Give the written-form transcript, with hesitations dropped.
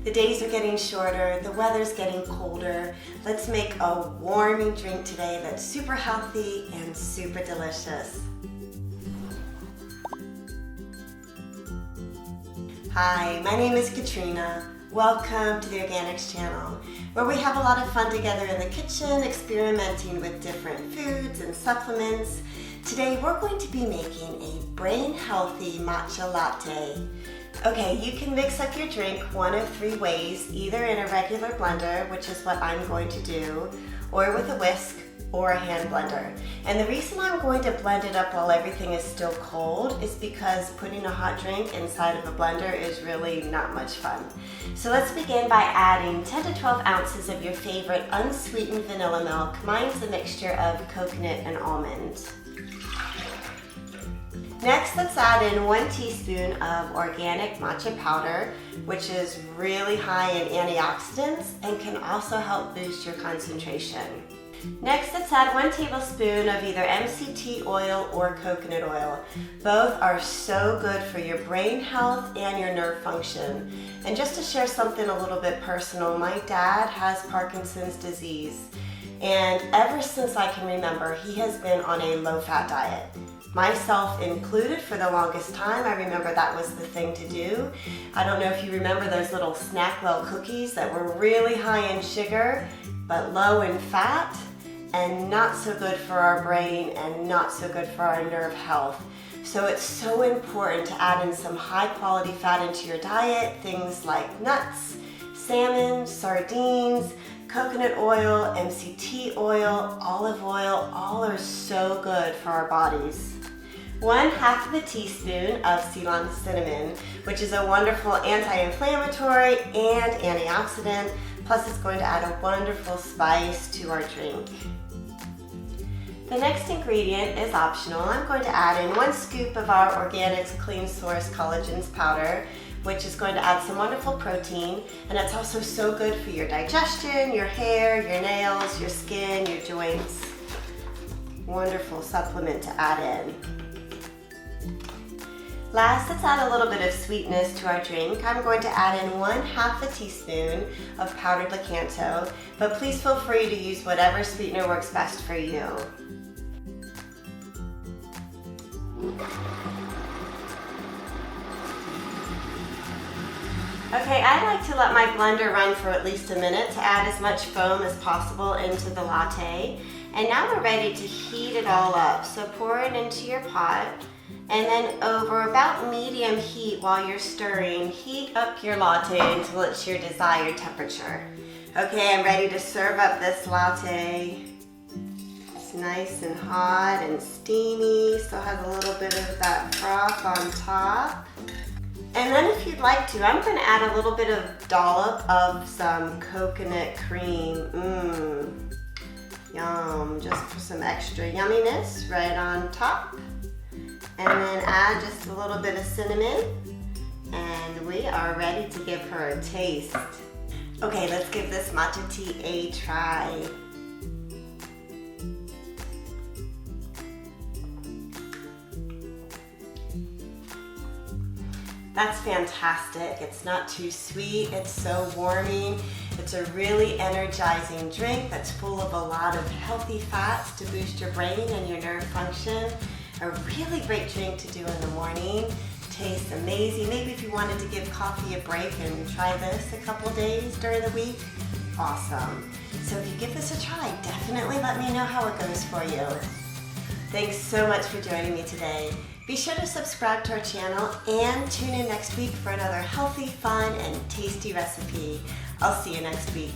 The days are getting shorter, the weather's getting colder. Let's make a warming drink today that's super healthy and super delicious. Hi, my name is Katrina. Welcome to the Organixx channel, where we have a lot of fun together in the kitchen, experimenting with different foods and supplements. Today we're going to be making a brain-healthy matcha latte. Okay, you can mix up your drink one of three ways, either in a regular blender, which is what I'm going to do, or with a whisk or a hand blender. And the reason I'm going to blend it up while everything is still cold is because putting a hot drink inside of a blender is really not much fun. So let's begin by adding 10 to 12 ounces of your favorite unsweetened vanilla milk. Mine's a mixture of coconut and almond. Next, let's add in 1 teaspoon of organic matcha powder, which is really high in antioxidants and can also help boost your concentration. Next, let's add 1 tablespoon of either MCT oil or coconut oil. Both are so good for your brain health and your nerve function. And just to share something a little bit personal, my dad has Parkinson's disease. And ever since I can remember, he has been on a low-fat diet. Myself included for the longest time. I remember that was the thing to do. I don't know if you remember those little Snackwell cookies that were really high in sugar, but low in fat, and not so good for our brain and not so good for our nerve health. So it's so important to add in some high quality fat into your diet, things like nuts, salmon, sardines, coconut oil, MCT oil, olive oil, all are so good for our bodies. 1/2 of a teaspoon of CEYLON cinnamon, which is a wonderful anti-inflammatory and antioxidant, plus it's going to add a wonderful spice to our drink. The next ingredient is optional. I'm going to add in 1 scoop of our Organixx Clean Source Collagens powder, which is going to add some wonderful protein, and it's also so good for your digestion, your hair, your nails, your skin, your joints. Wonderful supplement to add in. Last, let's add a little bit of sweetness to our drink. I'm going to add in 1/2 a teaspoon of powdered LAKANTOOR, but please feel free to use whatever sweetener works best for you. Okay, I like to let my blender run for at least a minute to add as much foam as possible into the latte. And now we're ready to heat it all up. So pour it into your pot, and then over about medium heat while you're stirring, heat up your latte until it's your desired temperature. Okay, I'm ready to serve up this latte. It's nice and hot and steamy, still has a little bit of that froth on top. And then if you'd like to, I'm going to add a little bit of dollop of some coconut cream. Yum, just for some extra yumminess right on top. And then add just a little bit of cinnamon, and we are ready to give her a taste. Okay, let's give this matcha tea a try. That's fantastic. It's not too sweet, it's so warming. It's a really energizing drink that's full of a lot of healthy fats to boost your brain and your nerve function. A really great drink to do in the morning. Tastes amazing. Maybe if you wanted to give coffee a break and try this a couple days during the week, awesome. So if you give this a try, definitely let me know how it goes for you. Thanks so much for joining me today. Be sure to subscribe to our channel and tune in next week for another healthy, fun, and tasty recipe. I'll see you next week.